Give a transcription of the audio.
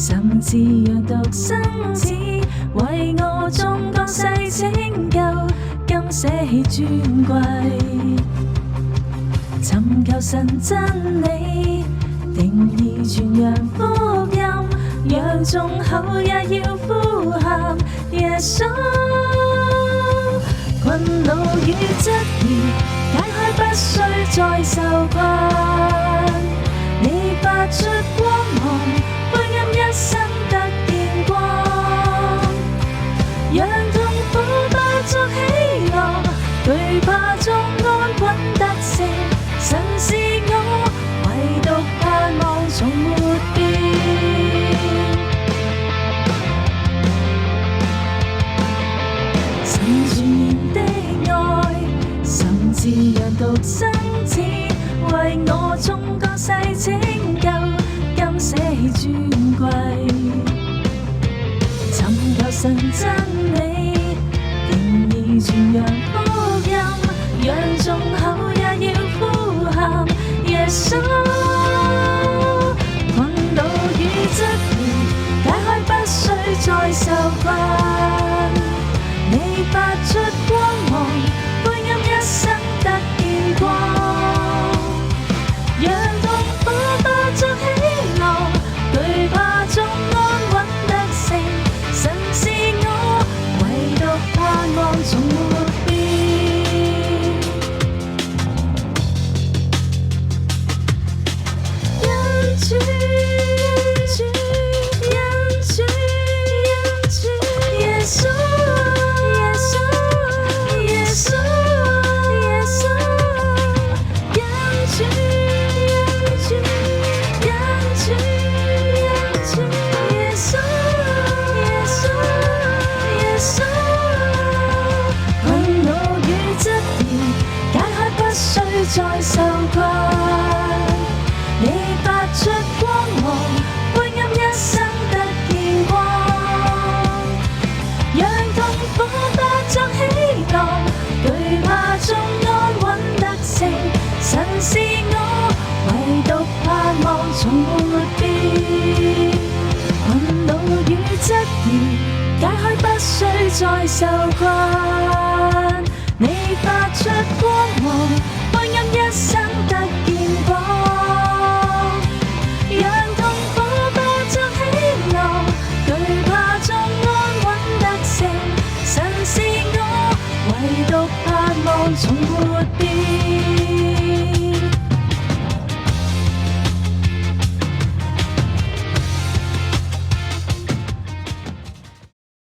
甚至讓獨生子為我眾降世拯救，甘捨棄尊貴，尋求神真理，定義傳揚福音，讓眾口也要呼喊耶穌。困惱與質疑解開，不需再受困，你發出光芒，灰暗一生得見光，讓痛苦化作喜樂，懼怕中安穩得勝。神是我唯獨盼望，從沒變。神全然的愛，甚至讓獨生子為我眾降世拯救，甘捨棄尊貴，尋求神真理，定義傳揚福音，讓眾口也要呼喊耶穌。困惱與質疑解開，不需再受困，你發出光芒，灰暗一生得見光，讓痛苦化作喜樂，懼怕中安穩得勝。神是我唯獨盼望，從沒變。因主，因主，因主，耶穌，耶穌，耶穌，耶穌，因主，因主，因主，因主，耶穌，耶穌，耶穌。困惱與質疑解開，不需再受困，你發出光芒，灰暗一生得見光，讓痛苦化作喜樂，懼怕中安穩得勝。神是我唯獨盼望，從沒變。困惱與質疑解開，不需再受困，你發出光芒，灰暗一生得見光，讓痛苦化作喜樂，懼怕中安穩得勝。神是我唯獨盼望，從沒變。